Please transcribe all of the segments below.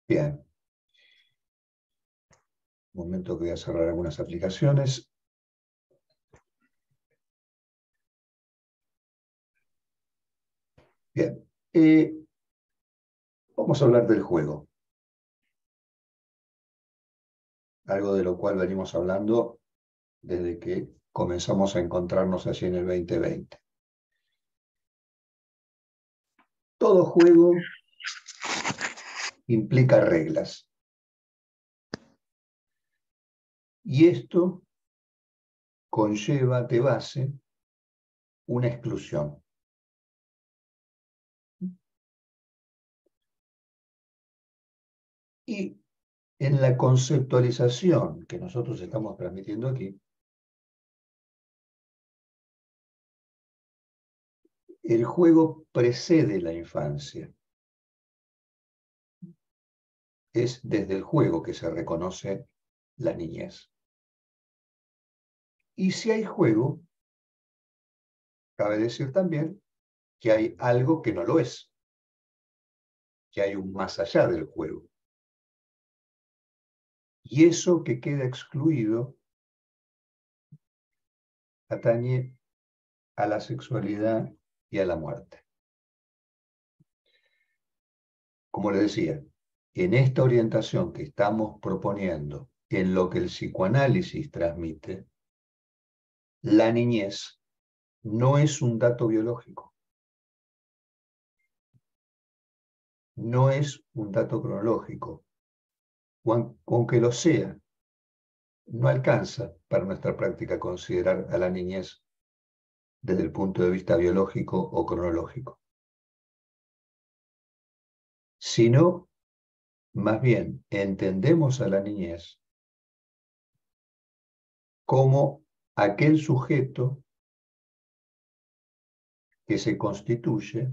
Bien. Un momento que voy a cerrar algunas aplicaciones. Bien. Vamos a hablar del juego. Algo de lo cual venimos hablando desde que comenzamos a encontrarnos allí en el 2020. Todo juego implica reglas. Y esto conlleva de base una exclusión. Y en la conceptualización que nosotros estamos transmitiendo aquí, el juego precede la infancia. Es desde el juego que se reconoce la niñez. Y si hay juego, cabe decir también que hay algo que no lo es, que hay un más allá del juego. Y eso que queda excluido atañe a la sexualidad y a la muerte. Como les decía, en esta orientación que estamos proponiendo, en lo que el psicoanálisis transmite, la niñez no es un dato biológico, no es un dato cronológico, aunque lo sea, no alcanza para nuestra práctica considerar a la niñez desde el punto de vista biológico o cronológico, sino más bien entendemos a la niñez como aquel sujeto que se constituye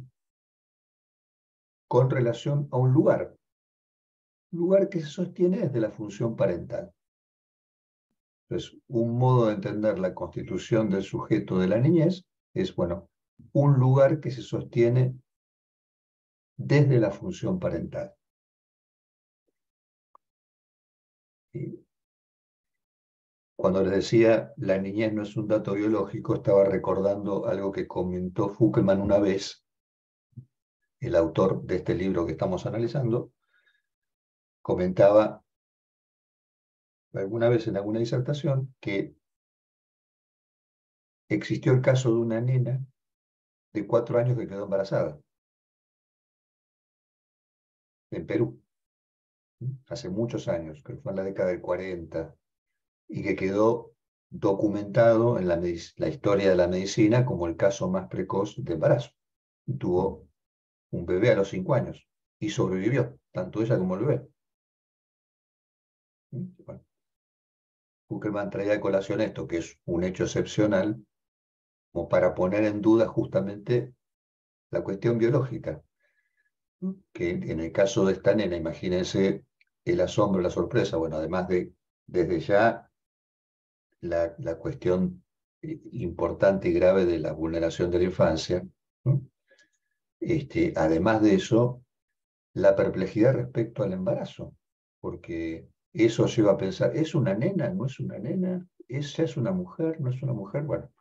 con relación a un lugar que se sostiene desde la función parental. Entonces, un modo de entender la constitución del sujeto de la niñez es, bueno, un lugar que se sostiene desde la función parental. Y cuando les decía la niñez no es un dato biológico, estaba recordando algo que comentó Fukkelman una vez, el autor de este libro que estamos analizando, comentaba alguna vez en alguna disertación que existió el caso de una nena de 4 años que quedó embarazada en Perú, hace muchos años, creo que fue en la década del 40, y que quedó documentado en la historia de la medicina como el caso más precoz de embarazo. Y tuvo un bebé a los 5 años y sobrevivió, tanto ella como el bebé. Bueno, Fukkelman traía a colación esto, que es un hecho excepcional, como para poner en duda justamente la cuestión biológica, que en el caso de esta nena, imagínense el asombro, la sorpresa, bueno, además de desde ya la cuestión importante y grave de la vulneración de la infancia, ¿no? Además de eso, la perplejidad respecto al embarazo, porque eso lleva a pensar, ¿es una nena? ¿No es una nena? ¿Ella es una mujer? ¿No es una mujer? Bueno,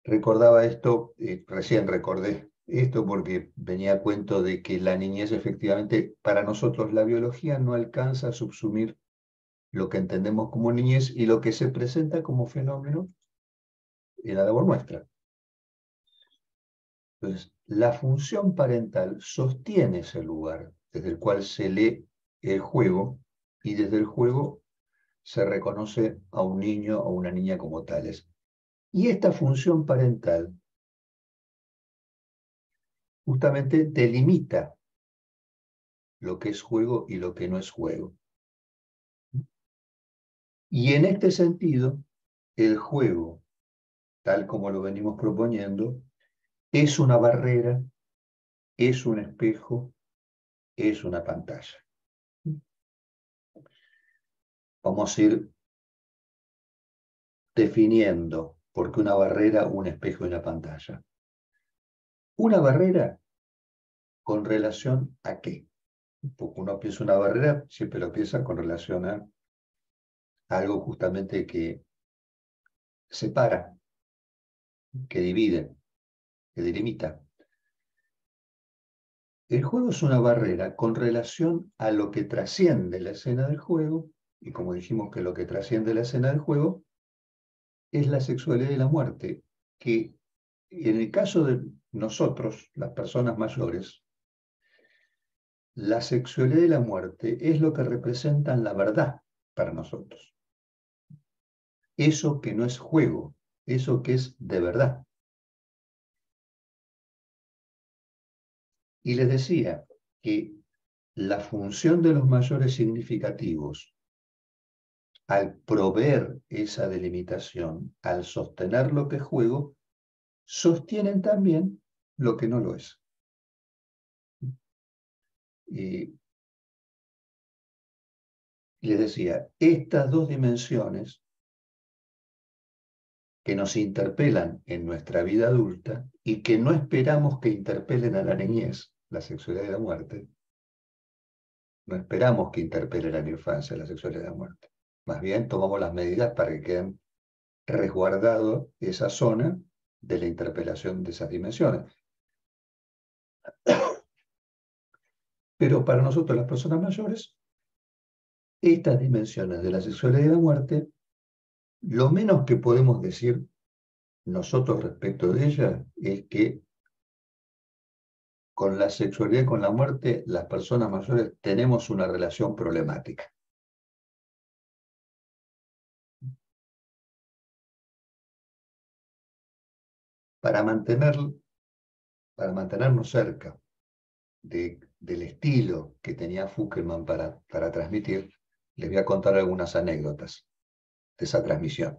recordaba esto, recién recordé esto porque venía a cuento de que la niñez efectivamente, para nosotros la biología no alcanza a subsumir lo que entendemos como niñez y lo que se presenta como fenómeno en la labor nuestra. Entonces, la función parental sostiene ese lugar desde el cual se lee el juego y desde el juego se reconoce a un niño o una niña como tales. Y esta función parental justamente delimita lo que es juego y lo que no es juego. Y en este sentido, el juego, tal como lo venimos proponiendo, es una barrera, es un espejo, es una pantalla. Vamos a ir definiendo por qué una barrera, un espejo y una pantalla. Una barrera con relación a qué. Porque uno piensa una barrera, siempre lo piensa con relación a algo justamente que separa, que divide, que delimita. El juego es una barrera con relación a lo que trasciende la escena del juego, y como dijimos que lo que trasciende la escena del juego es la sexualidad y la muerte, que en el caso de nosotros, las personas mayores, la sexualidad y la muerte es lo que representan la verdad para nosotros. Eso que no es juego, eso que es de verdad. Y les decía que la función de los mayores significativos, al proveer esa delimitación, al sostener lo que es juego, sostienen también lo que no lo es. Y les decía, estas dos dimensiones que nos interpelan en nuestra vida adulta y que no esperamos que interpelen a la niñez, la sexualidad y la muerte, no esperamos que interpelen a la infancia, la sexualidad y la muerte. Más bien tomamos las medidas para que queden resguardado esa zona de la interpelación de esas dimensiones. Pero para nosotros, las personas mayores, estas dimensiones de la sexualidad y la muerte, lo menos que podemos decir nosotros respecto de ellas es que con la sexualidad y con la muerte, las personas mayores tenemos una relación problemática. Para, para mantenernos cerca del estilo que tenía Fukelman para transmitir, les voy a contar algunas anécdotas de esa transmisión.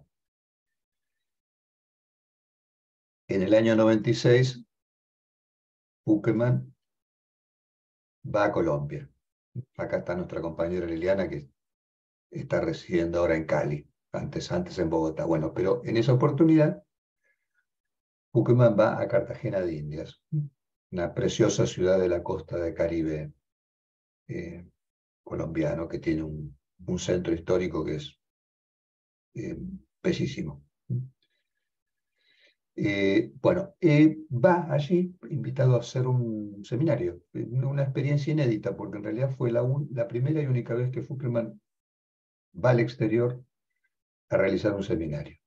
En el año 96, Fukelman va a Colombia. Acá está nuestra compañera Liliana, que está residiendo ahora en Cali, antes en Bogotá. Bueno, pero en esa oportunidad, Fukelman va a Cartagena de Indias, una preciosa ciudad de la costa del Caribe colombiano, que tiene un centro histórico que es bellísimo. Bueno, va allí invitado a hacer un seminario, una experiencia inédita, porque en realidad fue la primera y única vez que Fukelman va al exterior a realizar un seminario.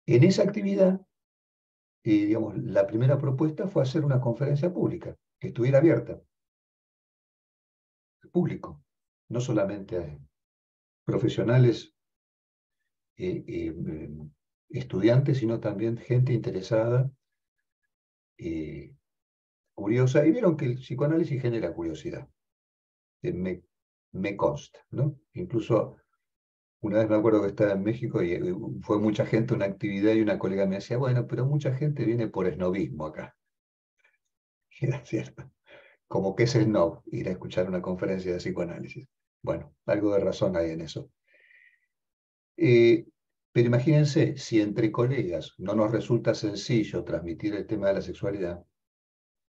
En esa actividad, digamos, la primera propuesta fue hacer una conferencia pública, que estuviera abierta al público, no solamente a profesionales, estudiantes, sino también gente interesada, curiosa, y vieron que el psicoanálisis genera curiosidad. Me consta, ¿no? Incluso una vez me acuerdo que estaba en México y fue mucha gente a una actividad y una colega me decía, bueno, pero mucha gente viene por esnobismo acá. Y era cierto. Como que es snob ir a escuchar una conferencia de psicoanálisis. Bueno, algo de razón hay en eso. Pero imagínense, si entre colegas no nos resulta sencillo transmitir el tema de la sexualidad,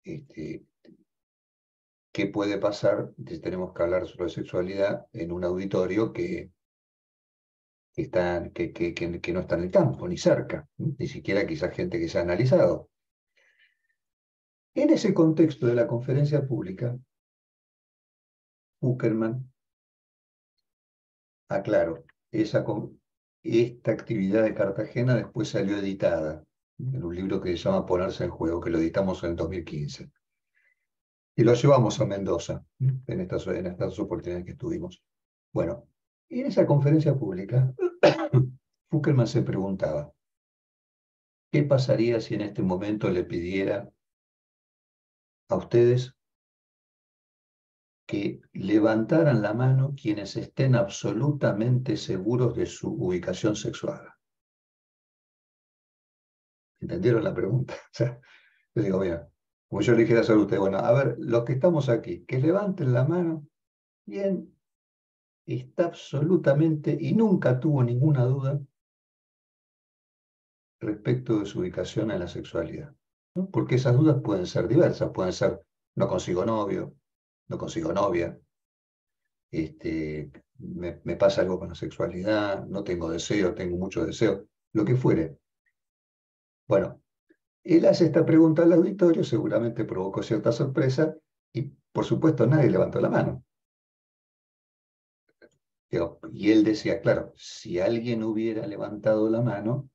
¿qué puede pasar si tenemos que hablar sobre sexualidad en un auditorio que no está en el campo, ni cerca, ni siquiera quizás gente que se ha analizado? En ese contexto de la conferencia pública, Fukelman, aclaro, esta actividad de Cartagena después salió editada en un libro que se llama Ponerse en Juego, que lo editamos en el 2015. Y lo llevamos a Mendoza, en estas oportunidades que estuvimos. Bueno, en esa conferencia pública, Fukelman se preguntaba, ¿qué pasaría si en este momento le pidiera a ustedes que levantaran la mano quienes estén absolutamente seguros de su ubicación sexual? ¿Entendieron la pregunta? O sea, yo digo, mira, como yo le dijera a ustedes, bueno, a ver, los que estamos aquí, que levanten la mano, ¿quién está absolutamente y nunca tuvo ninguna duda respecto de su ubicación en la sexualidad? ¿No? Porque esas dudas pueden ser diversas, pueden ser, no consigo novio, no consigo novia, me pasa algo con la sexualidad, no tengo deseo, tengo mucho deseo, lo que fuere. Bueno, él hace esta pregunta al auditorio, seguramente provocó cierta sorpresa y por supuesto nadie levantó la mano. Y él decía, claro, si alguien hubiera levantado la mano,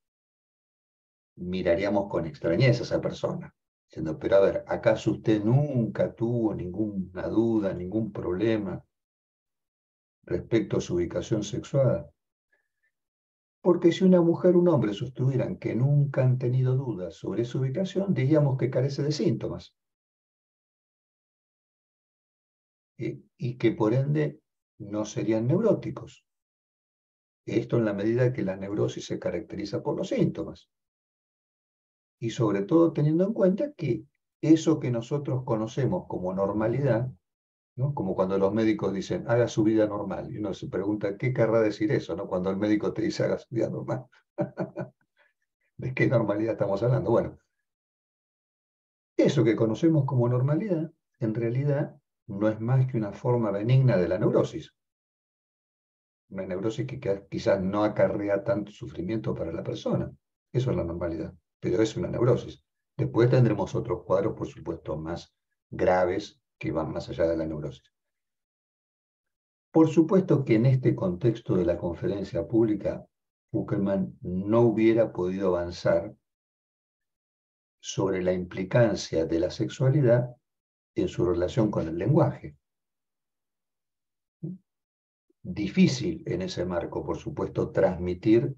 miraríamos con extrañeza a esa persona, diciendo, pero a ver, ¿acaso usted nunca tuvo ninguna duda, ningún problema respecto a su ubicación sexual? Porque si una mujer o un hombre sostuvieran que nunca han tenido dudas sobre su ubicación, diríamos que carece de síntomas, y que por ende no serían neuróticos. Esto en la medida que la neurosis se caracteriza por los síntomas. Y sobre todo teniendo en cuenta que eso que nosotros conocemos como normalidad, ¿no? Como cuando los médicos dicen, haga su vida normal. Y uno se pregunta, ¿qué querrá decir eso, ¿no? Cuando el médico te dice, haga su vida normal. ¿De qué normalidad estamos hablando? Bueno, eso que conocemos como normalidad, en realidad, no es más que una forma benigna de la neurosis. Una neurosis que quizás no acarrea tanto sufrimiento para la persona. Eso es la normalidad, pero es una neurosis. Después tendremos otros cuadros, por supuesto, más graves que van más allá de la neurosis. Por supuesto que en este contexto de la conferencia pública, Fukelman no hubiera podido avanzar sobre la implicancia de la sexualidad en su relación con el lenguaje. Difícil en ese marco, por supuesto, transmitir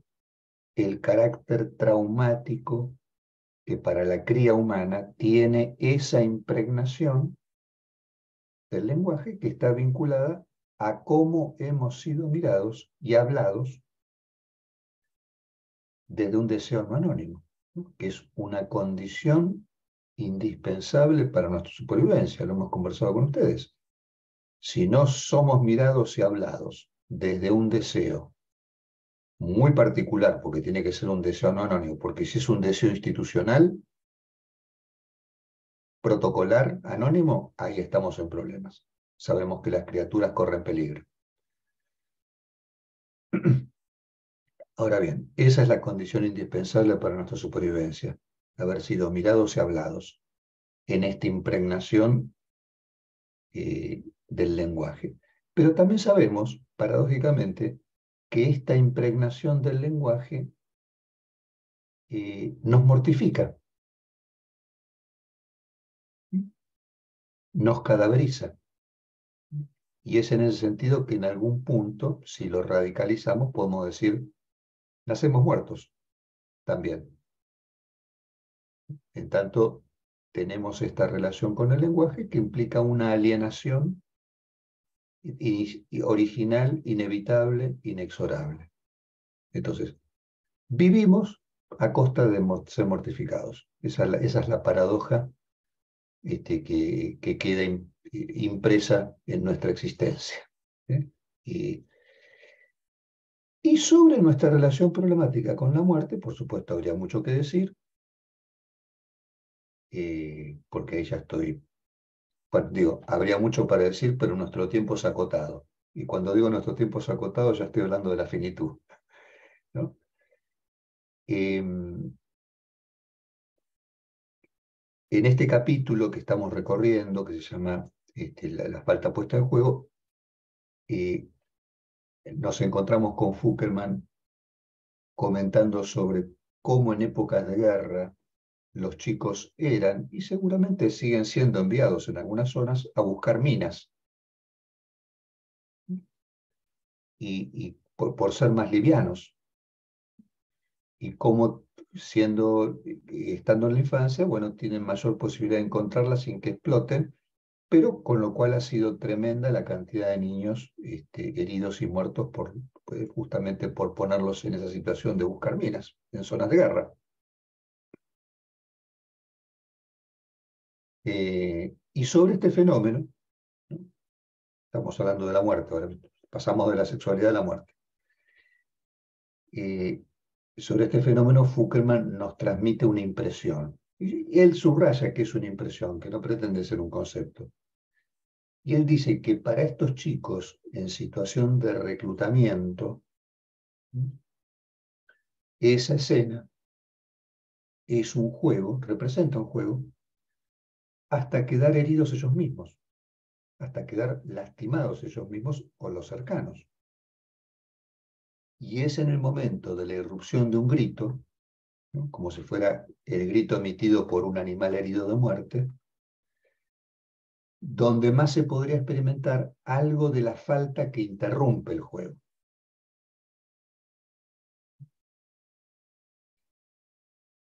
el carácter traumático que para la cría humana tiene esa impregnación del lenguaje que está vinculada a cómo hemos sido mirados y hablados desde un deseo no anónimo, ¿no? Que es una condición indispensable para nuestra supervivencia, lo hemos conversado con ustedes. Si no somos mirados y hablados desde un deseo muy particular, porque tiene que ser un deseo no anónimo, porque si es un deseo institucional, protocolar, anónimo, ahí estamos en problemas. Sabemos que las criaturas corren peligro. Ahora bien, esa es la condición indispensable para nuestra supervivencia, haber sido mirados y hablados en esta impregnación del lenguaje. Pero también sabemos, paradójicamente, que esta impregnación del lenguaje nos mortifica, nos cadaveriza. Y es en ese sentido que en algún punto, si lo radicalizamos, podemos decir, nacemos muertos también. En tanto, tenemos esta relación con el lenguaje que implica una alienación original, inevitable, inexorable. Entonces, vivimos a costa de ser mortificados. Esa es la paradoja que queda impresa en nuestra existencia. ¿Eh? Y sobre nuestra relación problemática con la muerte, por supuesto, habría mucho que decir, porque ahí ya estoy, bueno, digo, habría mucho para decir, pero nuestro tiempo es acotado. Y cuando digo nuestro tiempo es acotado, ya estoy hablando de la finitud, ¿no? En este capítulo que estamos recorriendo, que se llama la falta puesta en juego, nos encontramos con Fukelman comentando sobre cómo en épocas de guerra los chicos eran y seguramente siguen siendo enviados en algunas zonas a buscar minas. Y por ser más livianos. Y cómo estando en la infancia, bueno, tienen mayor posibilidad de encontrarlas sin que exploten, pero con lo cual ha sido tremenda la cantidad de niños heridos y muertos justamente por ponerlos en esa situación de buscar minas en zonas de guerra. Y sobre este fenómeno, ¿no? Estamos hablando de la muerte, ahora pasamos de la sexualidad a la muerte. Sobre este fenómeno, Fukelman nos transmite una impresión, Y él subraya que es una impresión, que no pretende ser un concepto. Y él dice que para estos chicos en situación de reclutamiento, esa escena es un juego, representa un juego, hasta quedar heridos ellos mismos, hasta quedar lastimados ellos mismos o los cercanos. Y es en el momento de la irrupción de un grito, ¿no?, como si fuera el grito emitido por un animal herido de muerte, donde más se podría experimentar algo de la falta que interrumpe el juego.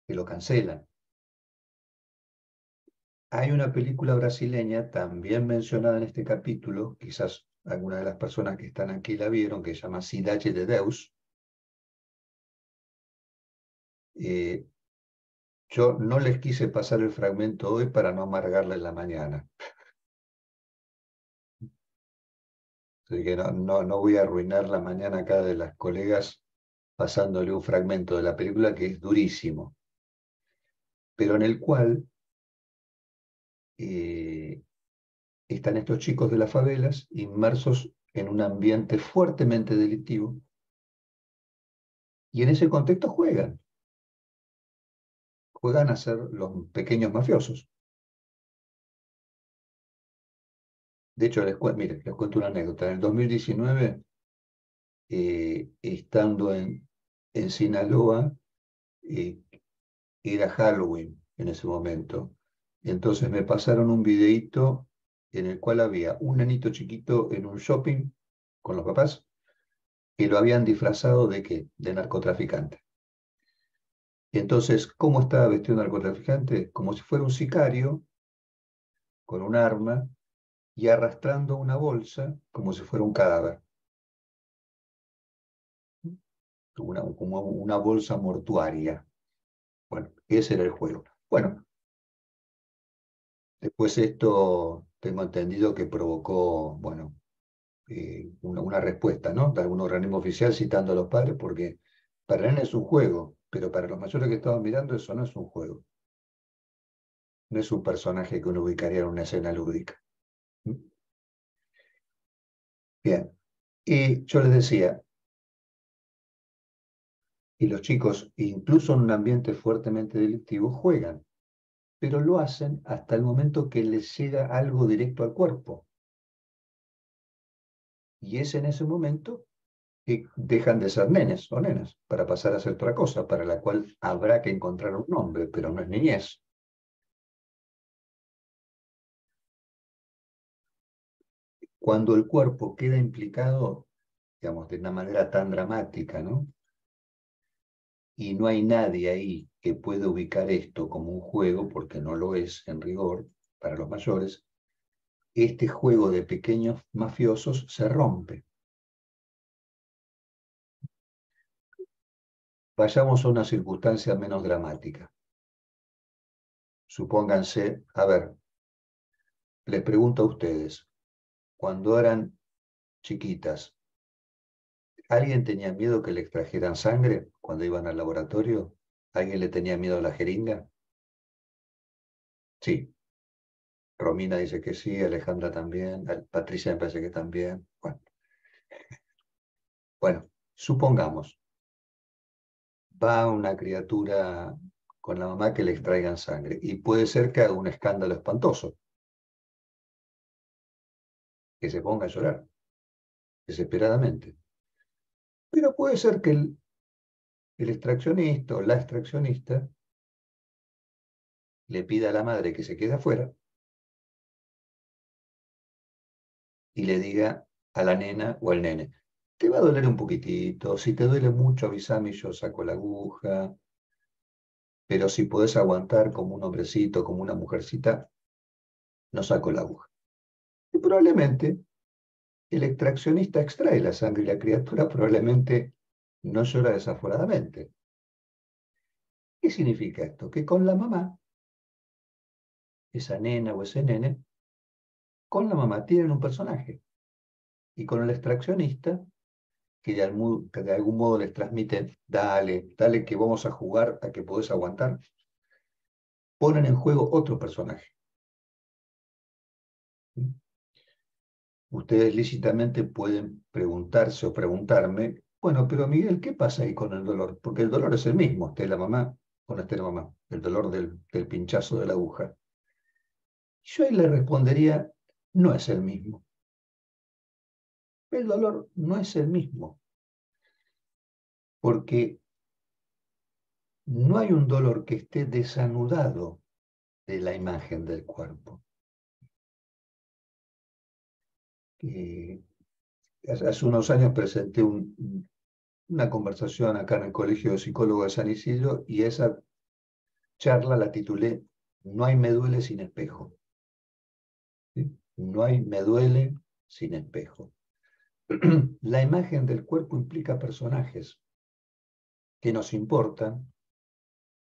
Que lo cancelan. Hay una película brasileña también mencionada en este capítulo, quizás algunas de las personas que están aquí la vieron, que se llama Cidade de Deus. Yo no les quise pasar el fragmento hoy para no amargarles la mañana. Así que no voy a arruinar la mañana acá de las colegas pasándole un fragmento de la película que es durísimo, pero en el cual están estos chicos de las favelas inmersos en un ambiente fuertemente delictivo y en ese contexto juegan a ser los pequeños mafiosos. De hecho, mire, les cuento una anécdota. En el 2019, estando en Sinaloa, eh, era Halloween en ese momento. Entonces me pasaron un videíto en el cual había un nenito chiquito en un shopping con los papás que lo habían disfrazado ¿de qué? De narcotraficante. Entonces, ¿cómo estaba vestido un narcotraficante? Como si fuera un sicario con un arma y arrastrando una bolsa como si fuera un cadáver, como una bolsa mortuaria. Bueno, ese era el juego. Bueno, después esto tengo entendido que provocó, bueno, una respuesta, ¿no?, de algún organismo oficial citando a los padres, porque para él es un juego, pero para los mayores que estaban mirando eso no es un juego. No es un personaje que uno ubicaría en una escena lúdica. Bien, y yo les decía, y los chicos, incluso en un ambiente fuertemente delictivo, juegan, pero lo hacen hasta el momento que les llega algo directo al cuerpo. Y es en ese momento que dejan de ser nenes o nenas para pasar a ser otra cosa, para la cual habrá que encontrar un nombre, pero no es niñez. Cuando el cuerpo queda implicado, digamos, de una manera tan dramática, ¿no?, y no hay nadie ahí que pueda ubicar esto como un juego, porque no lo es en rigor para los mayores, este juego de pequeños mafiosos se rompe. Vayamos a una circunstancia menos dramática. Supónganse, a ver, les pregunto a ustedes, cuando eran chiquitas, ¿alguien tenía miedo que le extrajeran sangre cuando iban al laboratorio? ¿Alguien le tenía miedo a la jeringa? Sí. Romina dice que sí, Alejandra también, Patricia me parece que también. Bueno, supongamos, va una criatura con la mamá que le extraigan sangre y puede ser que haga un escándalo espantoso, que se ponga a llorar desesperadamente. Pero puede ser que el extraccionista o la extraccionista le pida a la madre que se quede afuera y le diga a la nena o al nene, te va a doler un poquitito, si te duele mucho avísame y yo saco la aguja, pero si podés aguantar como un hombrecito, como una mujercita, no saco la aguja. Y probablemente el extraccionista extrae la sangre y la criatura probablemente no llora desaforadamente. ¿Qué significa esto? Que con la mamá, esa nena o ese nene, con la mamá tienen un personaje. Y con el extraccionista, que de algún modo les transmite, dale, dale que vamos a jugar a que podés aguantar. ponen en juego otro personaje. Ustedes lícitamente pueden preguntarse o preguntarme, bueno, pero Miguel, ¿qué pasa ahí con el dolor? Porque el dolor es el mismo, esté la mamá o no esté la mamá, el dolor del pinchazo de la aguja. Yo ahí le respondería, no es el mismo. El dolor no es el mismo, porque no hay un dolor que esté desanudado de la imagen del cuerpo. Hace unos años presenté una conversación acá en el Colegio de Psicólogos de San Isidro y esa charla la titulé No hay me duele sin espejo. ¿Sí? No hay me duele sin espejo. La imagen del cuerpo implica personajes que nos importan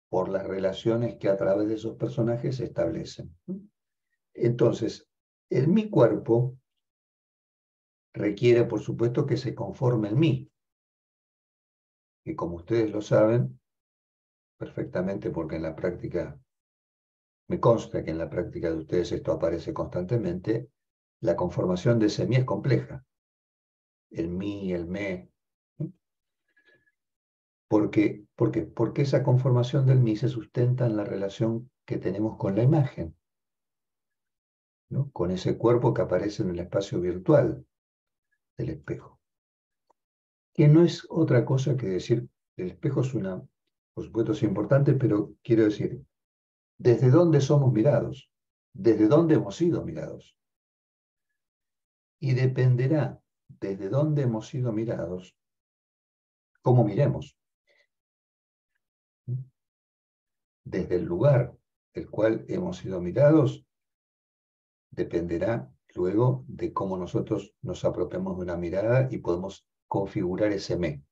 por las relaciones que a través de esos personajes se establecen. Entonces, en mi cuerpo requiere, por supuesto, que se conforme en mí. Y como ustedes lo saben perfectamente, porque en la práctica, me consta que en la práctica de ustedes esto aparece constantemente, la conformación de ese mí es compleja. El mí, el me. Porque esa conformación del mí se sustenta en la relación que tenemos con la imagen, ¿no? Con ese cuerpo que aparece en el espacio virtual del espejo. Que no es otra cosa que decir, el espejo es por supuesto es importante, pero quiero decir, ¿desde dónde somos mirados? ¿Desde dónde hemos sido mirados? Y dependerá desde dónde hemos sido mirados, cómo miremos. Desde el lugar del cual hemos sido mirados, dependerá luego de cómo nosotros nos apropiamos de una mirada y podemos configurar ese me,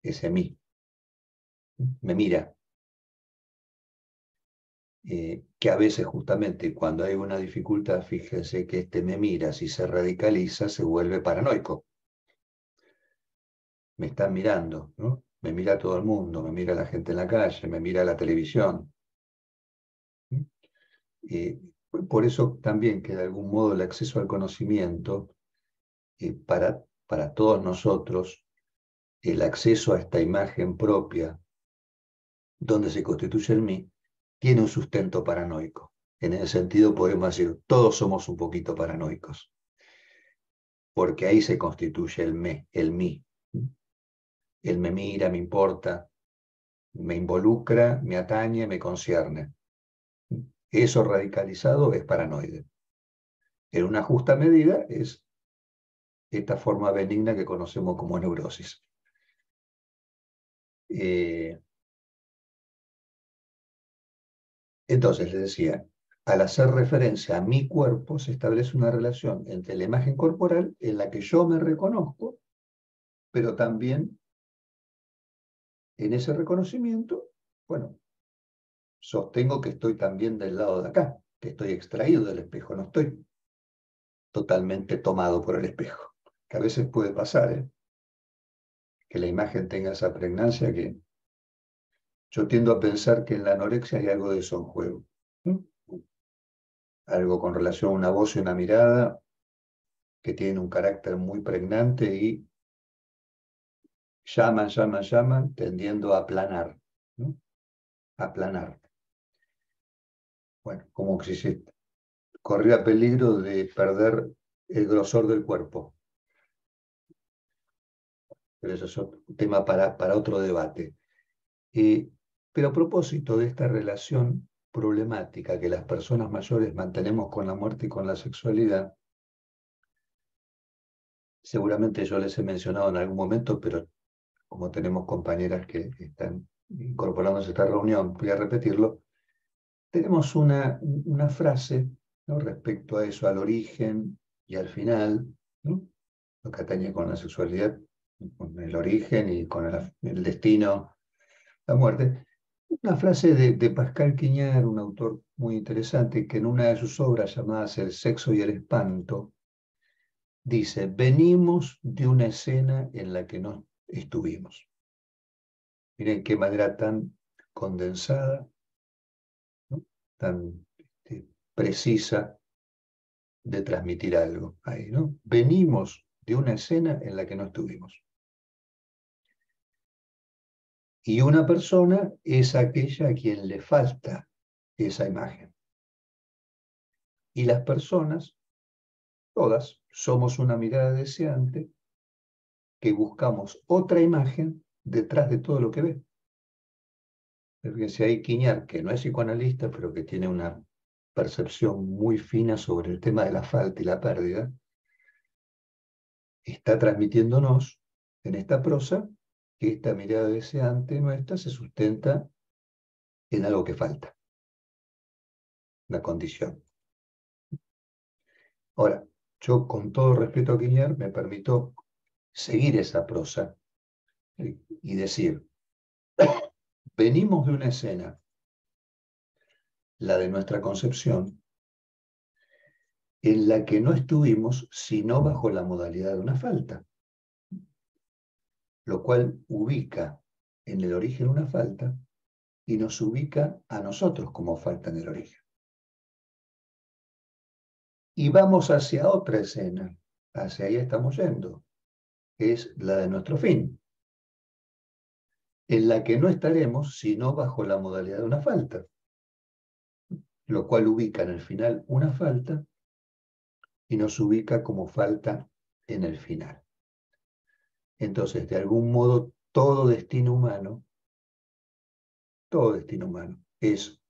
ese mí. Me mira. Que a veces justamente cuando hay una dificultad, fíjense que este me mira, si se radicaliza, se vuelve paranoico. Me están mirando, ¿no? Me mira todo el mundo, me mira la gente en la calle, me mira la televisión. Eh, por eso también que de algún modo el acceso al conocimiento, para todos nosotros, el acceso a esta imagen propia, donde se constituye el mí, tiene un sustento paranoico. En ese sentido podemos decir, todos somos un poquito paranoicos, porque ahí se constituye el me, el mí. Él me mira, me importa, me involucra, me atañe, me concierne. Eso radicalizado es paranoide. En una justa medida es esta forma benigna que conocemos como neurosis. Entonces, les decía, al hacer referencia a mi cuerpo, se establece una relación entre la imagen corporal en la que yo me reconozco, pero también en ese reconocimiento, bueno, sostengo que estoy también del lado de acá, que estoy extraído del espejo, no estoy totalmente tomado por el espejo, que a veces puede pasar, que la imagen tenga esa pregnancia que yo tiendo a pensar que en la anorexia hay algo de eso en juego, ¿no? Algo con relación a una voz y una mirada que tienen un carácter muy pregnante y llaman, tendiendo a aplanar, ¿no? Aplanar. Bueno, como si se corría peligro de perder el grosor del cuerpo. Pero eso es otro tema para otro debate. Pero a propósito de esta relación problemática que las personas mayores mantenemos con la muerte y con la sexualidad, seguramente yo les he mencionado en algún momento, pero como tenemos compañeras que están incorporándose a esta reunión, voy a repetirlo. Tenemos una frase, ¿no?, respecto a eso, al origen y al final, ¿no?, lo que atañe con la sexualidad, con el origen y con el destino, la muerte. Una frase de Pascal Quiñar, un autor muy interesante, que en una de sus obras llamadas El sexo y el espanto, dice, venimos de una escena en la que no estuvimos. Miren qué manera tan condensada, ¿no?, tan precisa de transmitir algo ahí, ¿no? Venimos de una escena en la que no estuvimos. Y una persona es aquella a quien le falta esa imagen. Y las personas, todas, somos una mirada deseante que buscamos otra imagen detrás de todo lo que ve. Fíjense ahí Quiñar, que no es psicoanalista, pero que tiene una percepción muy fina sobre el tema de la falta y la pérdida, está transmitiéndonos en esta prosa que esta mirada deseante nuestra se sustenta en algo que falta, una condición. Ahora, yo con todo respeto a Quiñar me permito seguir esa prosa y decir, venimos de una escena, la de nuestra concepción, en la que no estuvimos sino bajo la modalidad de una falta, lo cual ubica en el origen una falta y nos ubica a nosotros como falta en el origen. Y vamos hacia otra escena, hacia ahí estamos yendo, que es la de nuestro fin, en la que no estaremos sino bajo la modalidad de una falta, lo cual ubica en el final una falta y nos ubica como falta en el final. Entonces, de algún modo, todo destino humano es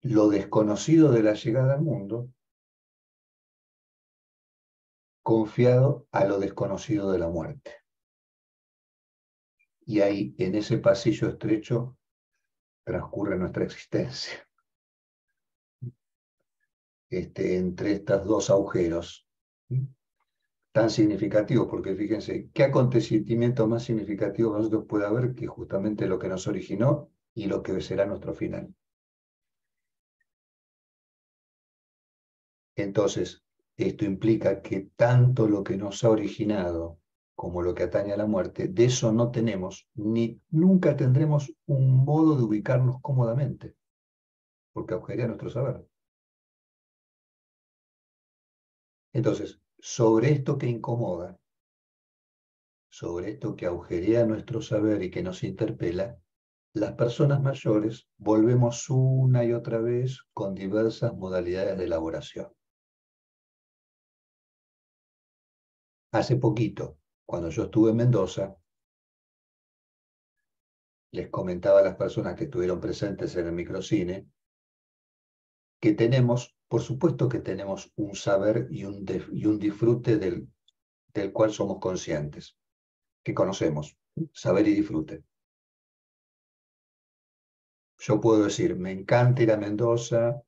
lo desconocido de la llegada al mundo confiado a lo desconocido de la muerte. Y ahí, en ese pasillo estrecho, transcurre nuestra existencia. Entre estos dos agujeros tan significativos, porque fíjense, ¿qué acontecimiento más significativo para nosotros puede haber que justamente lo que nos originó y lo que será nuestro final? Entonces, esto implica que tanto lo que nos ha originado como lo que atañe a la muerte, de eso no tenemos, ni nunca tendremos un modo de ubicarnos cómodamente, porque agujerea nuestro saber. Entonces, sobre esto que incomoda, sobre esto que agujerea nuestro saber y que nos interpela, las personas mayores volvemos una y otra vez con diversas modalidades de elaboración. Hace poquito, cuando yo estuve en Mendoza, les comentaba a las personas que estuvieron presentes en el microcine que tenemos, por supuesto que tenemos un saber y un disfrute del cual somos conscientes, que conocemos, saber y disfrute. Yo puedo decir, me encanta ir a Mendoza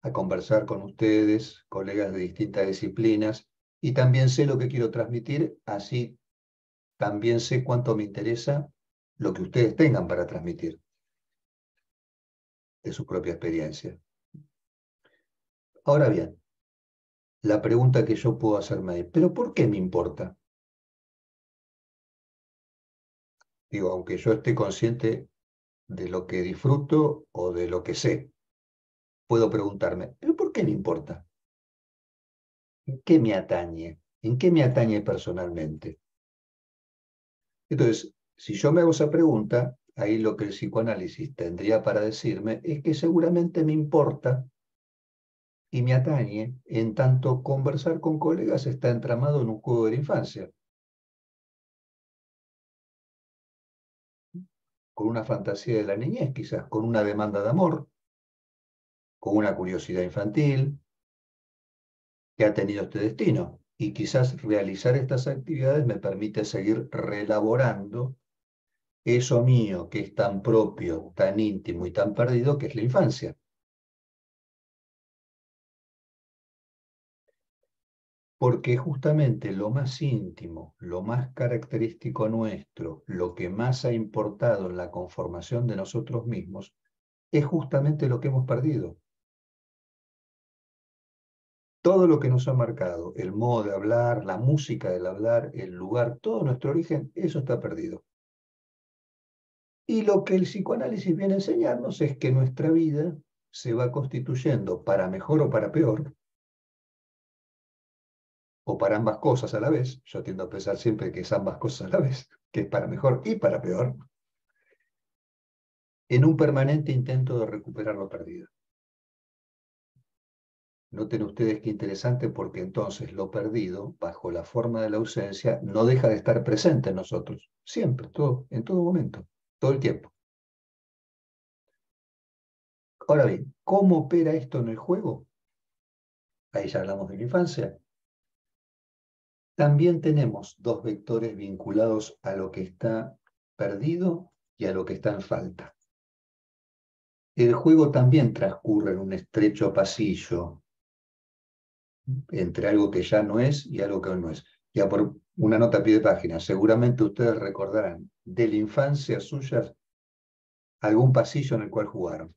a conversar con ustedes, colegas de distintas disciplinas, y también sé lo que quiero transmitir, así también sé cuánto me interesa lo que ustedes tengan para transmitir de su propia experiencia. Ahora bien, la pregunta que yo puedo hacerme es, ¿pero por qué me importa? Digo, aunque yo esté consciente de lo que disfruto o de lo que sé, puedo preguntarme, ¿pero por qué me importa? ¿En qué me atañe? ¿En qué me atañe personalmente? Entonces, si yo me hago esa pregunta, ahí lo que el psicoanálisis tendría para decirme es que seguramente me importa y me atañe en tanto conversar con colegas está entramado en un juego de la infancia, con una fantasía de la niñez quizás, con una demanda de amor, con una curiosidad infantil que ha tenido este destino. Y quizás realizar estas actividades me permite seguir reelaborando eso mío que es tan propio, tan íntimo y tan perdido que es la infancia. Porque justamente lo más íntimo, lo más característico nuestro, lo que más ha importado en la conformación de nosotros mismos, es justamente lo que hemos perdido. Todo lo que nos ha marcado, el modo de hablar, la música del hablar, el lugar, todo nuestro origen, eso está perdido. Y lo que el psicoanálisis viene a enseñarnos es que nuestra vida se va constituyendo para mejor o para peor, o para ambas cosas a la vez. Yo tiendo a pensar siempre que es ambas cosas a la vez, que es para mejor y para peor, en un permanente intento de recuperar lo perdido. Noten ustedes qué interesante, porque entonces lo perdido, bajo la forma de la ausencia, no deja de estar presente en nosotros, siempre, en todo momento, todo el tiempo. Ahora bien, ¿cómo opera esto en el juego? Ahí ya hablamos de la infancia. También tenemos dos vectores vinculados a lo que está perdido y a lo que está en falta. El juego también transcurre en un estrecho pasillo entre algo que ya no es y algo que aún no es. Ya por una nota a pie de página, seguramente ustedes recordarán de la infancia suya algún pasillo en el cual jugaron.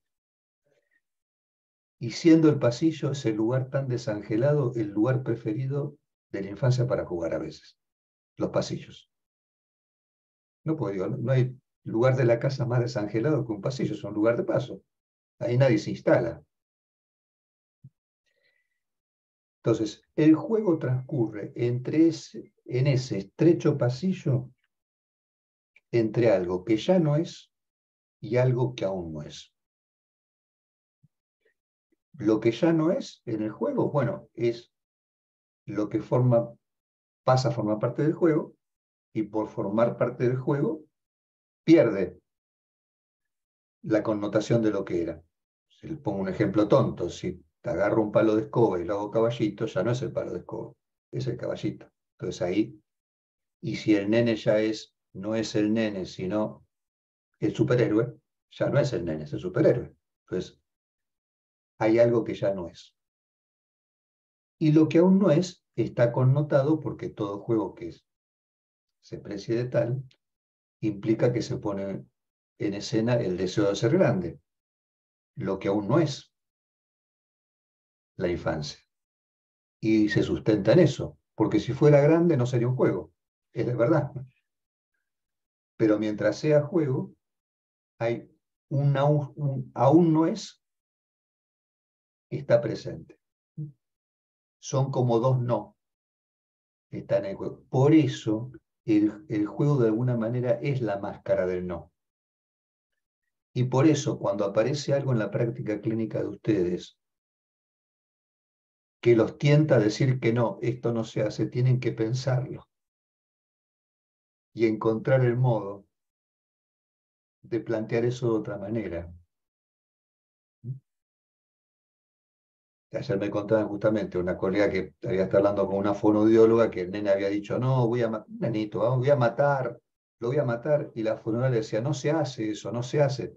Y siendo el pasillo ese lugar tan desangelado, el lugar preferido de la infancia para jugar a veces. Los pasillos. No puedo digo, no hay lugar de la casa más desangelado que un pasillo, es un lugar de paso. Ahí nadie se instala. Entonces, el juego transcurre en ese estrecho pasillo entre algo que ya no es y algo que aún no es. Lo que ya no es en el juego, bueno, es lo que pasa a formar parte del juego, y por formar parte del juego pierde la connotación de lo que era. Si le pongo un ejemplo tonto, si te agarro un palo de escoba y lo hago caballito, ya no es el palo de escoba, es el caballito. Entonces ahí, y si el nene no es el nene, sino el superhéroe, ya no es el nene, es el superhéroe. Entonces, hay algo que ya no es. Y lo que aún no es, está connotado porque todo juego que se precie de tal, implica que se pone en escena el deseo de ser grande, lo que aún no es la infancia. Y se sustenta en eso, porque si fuera grande no sería un juego, es de verdad. Pero mientras sea juego, hay aún no es, está presente. Son como dos no que están en el juego. Por eso el juego de alguna manera es la máscara del no. Y por eso cuando aparece algo en la práctica clínica de ustedes que los tienta a decir que no, esto no se hace, tienen que pensarlo y encontrar el modo de plantear eso de otra manera. Ayer me contaban justamente una colega que había estado hablando con una fonoaudióloga que el nene había dicho, no, nenito, voy a matar, lo voy a matar, y la fonoaudióloga le decía, no se hace eso, no se hace.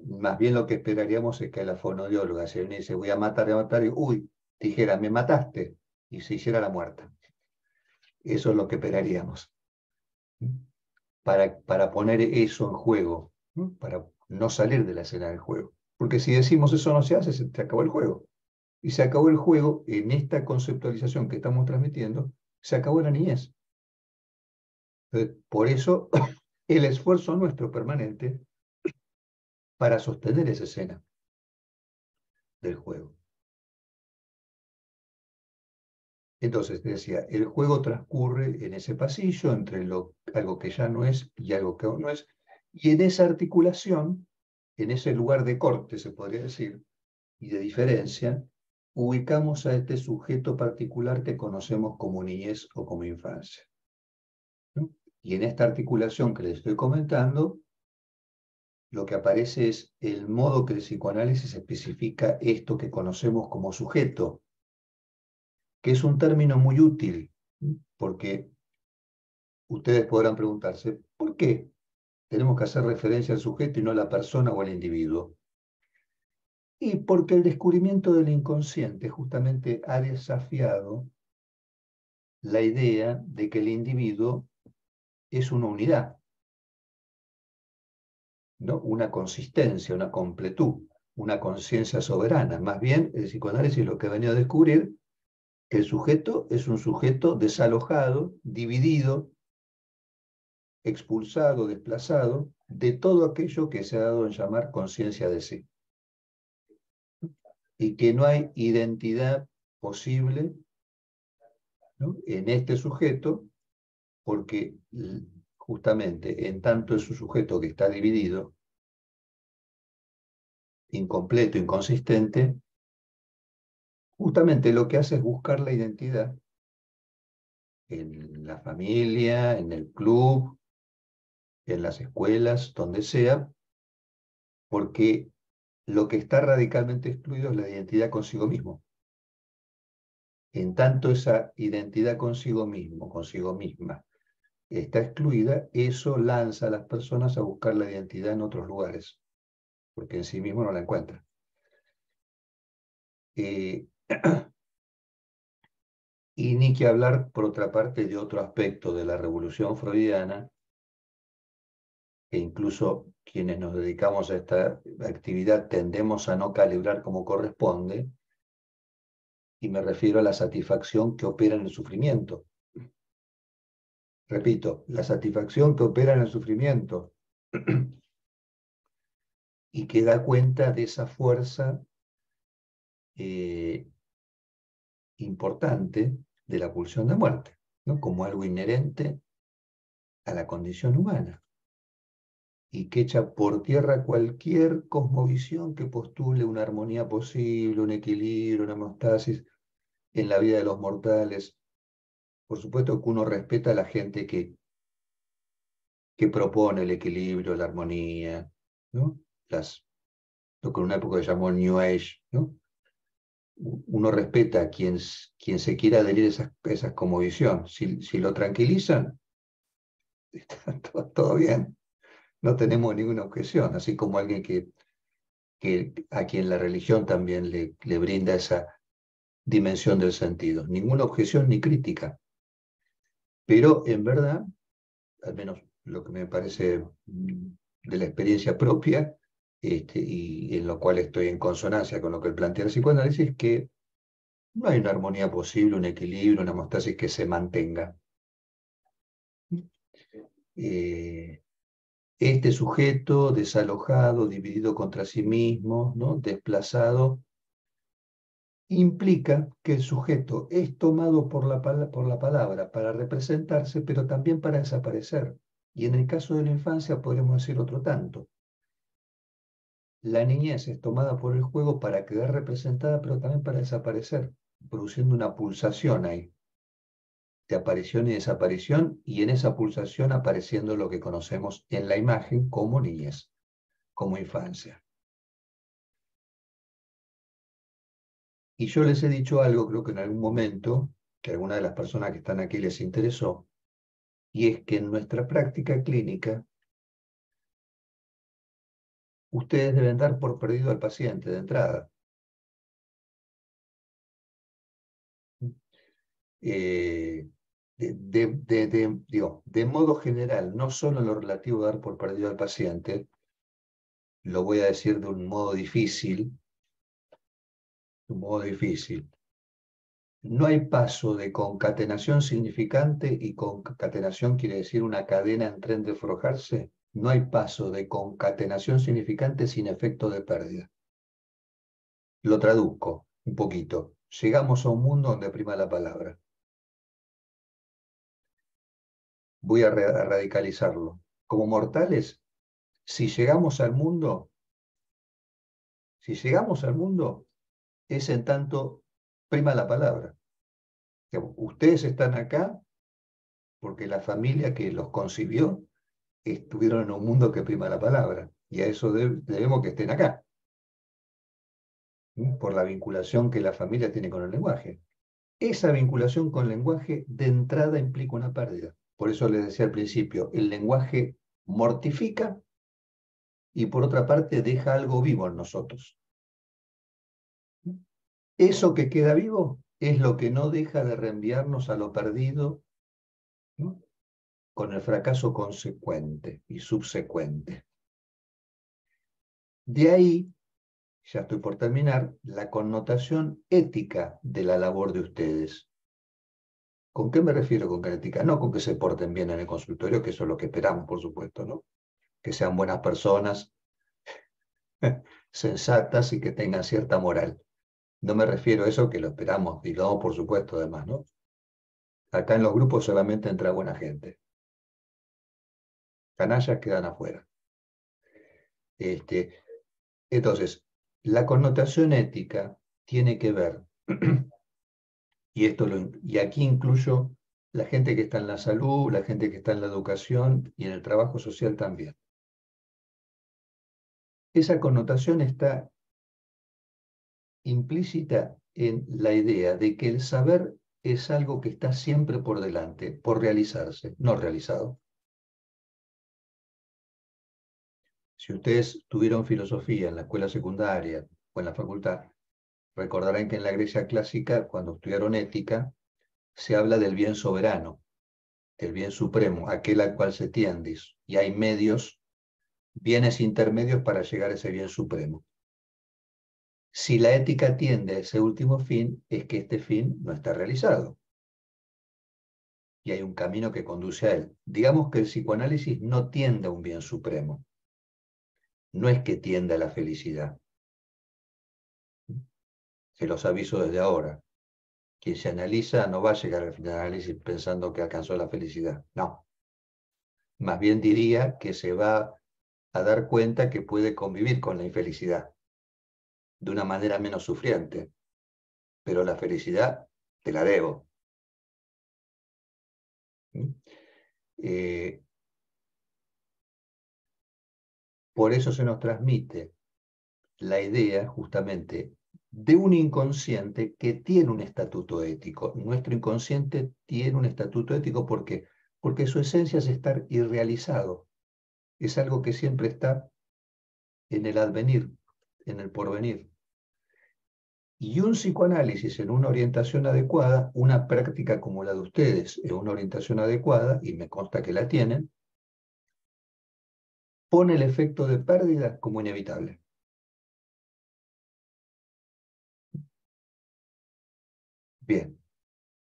Más bien lo que esperaríamos es que la fonoaudióloga, si el nene dice, voy a matar, y uy, dijera, me mataste, y se hiciera la muerta. Eso es lo que esperaríamos. Para poner eso en juego, ¿no? Para no salir de la escena del juego. Porque si decimos eso no se hace, se te acabó el juego. Y se acabó el juego en esta conceptualización que estamos transmitiendo, se acabó la niñez. Entonces, por eso, el esfuerzo nuestro permanente para sostener esa escena del juego. Entonces, te decía, el juego transcurre en ese pasillo entre algo que ya no es y algo que aún no es, y en esa articulación, en ese lugar de corte, se podría decir, y de diferencia, ubicamos a este sujeto particular que conocemos como niñez o como infancia, ¿no? Y en esta articulación que les estoy comentando, lo que aparece es el modo que el psicoanálisis especifica esto que conocemos como sujeto, que es un término muy útil, porque ustedes podrán preguntarse, ¿por qué tenemos que hacer referencia al sujeto y no a la persona o al individuo? Y porque el descubrimiento del inconsciente justamente ha desafiado la idea de que el individuo es una unidad, ¿no? Una consistencia, una completud, una conciencia soberana. Más bien, el psicoanálisis lo que ha venido a descubrir, que el sujeto es un sujeto desalojado, dividido, expulsado, desplazado, de todo aquello que se ha dado en llamar conciencia de sí. Y que no hay identidad posible, ¿no?, en este sujeto, porque justamente en tanto es un sujeto que está dividido, incompleto, inconsistente, justamente lo que hace es buscar la identidad en la familia, en el club, en las escuelas, donde sea, porque lo que está radicalmente excluido es la identidad consigo mismo. En tanto esa identidad consigo mismo, consigo misma, está excluida, eso lanza a las personas a buscar la identidad en otros lugares, porque en sí mismo no la encuentran. Y ni que hablar, por otra parte, de otro aspecto de la revolución freudiana, que incluso quienes nos dedicamos a esta actividad tendemos a no calibrar como corresponde, y me refiero a la satisfacción que opera en el sufrimiento. Repito, la satisfacción que opera en el sufrimiento y que da cuenta de esa fuerza importante de la pulsión de muerte, ¿no?, como algo inherente a la condición humana, y que echa por tierra cualquier cosmovisión que postule una armonía posible, un equilibrio, una homeostasis en la vida de los mortales. Por supuesto que uno respeta a la gente que propone el equilibrio, la armonía, ¿no?, lo que en una época se llamó New Age, ¿no? Uno respeta a quien se quiera adherir a esas cosmovisión. Si lo tranquilizan, está todo bien. No tenemos ninguna objeción, así como alguien a quien la religión también le brinda esa dimensión del sentido. Ninguna objeción ni crítica. Pero en verdad, al menos lo que me parece de la experiencia propia, y en lo cual estoy en consonancia con lo que plantea el psicoanálisis, que no hay una armonía posible, un equilibrio, una homeostasis que se mantenga. Este sujeto desalojado, dividido contra sí mismo, ¿no?, desplazado, implica que el sujeto es tomado por la palabra para representarse, pero también para desaparecer. Y en el caso de la infancia podríamos decir otro tanto. La niñez es tomada por el juego para quedar representada, pero también para desaparecer, produciendo una pulsación ahí, de aparición y desaparición, y en esa pulsación apareciendo lo que conocemos en la imagen como niñez, como infancia. Y yo les he dicho algo, creo que en algún momento, que a alguna de las personas que están aquí les interesó, y es que en nuestra práctica clínica, ustedes deben dar por perdido al paciente de entrada. De modo general, no solo en lo relativo a dar por perdido al paciente, lo voy a decir de un modo difícil, no hay paso de concatenación significante, y concatenación quiere decir una cadena en tren de forjarse, no hay paso de concatenación significante sin efecto de pérdida. Lo traduzco un poquito. Llegamos a un mundo donde prima la palabra. Voy a radicalizarlo. Como mortales, si llegamos al mundo, es en tanto prima la palabra. Ustedes están acá porque la familia que los concibió estuvieron en un mundo que prima la palabra, y a eso debemos que estén acá, por la vinculación que la familia tiene con el lenguaje. Esa vinculación con el lenguaje de entrada implica una pérdida. Por eso les decía al principio, el lenguaje mortifica y por otra parte deja algo vivo en nosotros. Eso que queda vivo es lo que no deja de reenviarnos a lo perdido, ¿no?, con el fracaso consecuente y subsecuente. De ahí, ya estoy por terminar, la connotación ética de la labor de ustedes. ¿Con qué me refiero con ética? No con que se porten bien en el consultorio, que eso es lo que esperamos, por supuesto, ¿no?, que sean buenas personas, sensatas y que tengan cierta moral. No me refiero a eso, que lo esperamos, y lo damos por supuesto además, ¿no? Acá en los grupos solamente entra buena gente. Canallas quedan afuera. Entonces, la connotación ética tiene que ver, y aquí incluyo la gente que está en la salud, la gente que está en la educación y en el trabajo social también. Esa connotación está implícita en la idea de que el saber es algo que está siempre por delante, por realizarse, no realizado. Si ustedes tuvieron filosofía en la escuela secundaria o en la facultad, recordarán que en la Grecia clásica, cuando estudiaron ética, se habla del bien soberano, el bien supremo, aquel al cual se tiende, y hay medios, bienes intermedios para llegar a ese bien supremo. Si la ética tiende a ese último fin, es que este fin no está realizado. Y hay un camino que conduce a él. Digamos que el psicoanálisis no tiende a un bien supremo. No es que tienda a la felicidad. Se los aviso desde ahora. Quien se analiza no va a llegar al final del análisis pensando que alcanzó la felicidad. No. Más bien diría que se va a dar cuenta que puede convivir con la infelicidad de una manera menos sufriente. Pero la felicidad te la debo. Por eso se nos transmite la idea justamente de un inconsciente que tiene un estatuto ético. Nuestro inconsciente tiene un estatuto ético porque su esencia es estar irrealizado. Es algo que siempre está en el advenir, en el porvenir. Y un psicoanálisis en una orientación adecuada, una práctica como la de ustedes en una orientación adecuada, y me consta que la tienen, pone el efecto de pérdida como inevitable. Bien,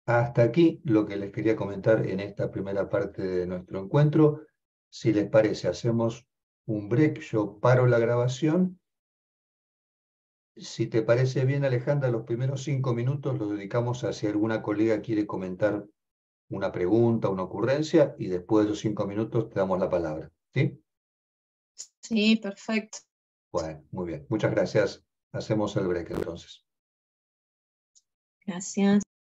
hasta aquí lo que les quería comentar en esta primera parte de nuestro encuentro. Si les parece, hacemos un break, yo paro la grabación. Si te parece bien, Alejandra, los primeros 5 minutos los dedicamos a si alguna colega quiere comentar una pregunta, una ocurrencia, y después de esos 5 minutos te damos la palabra. ¿Sí? Sí, perfecto. Bueno, muy bien. Muchas gracias. Hacemos el break entonces. Gracias.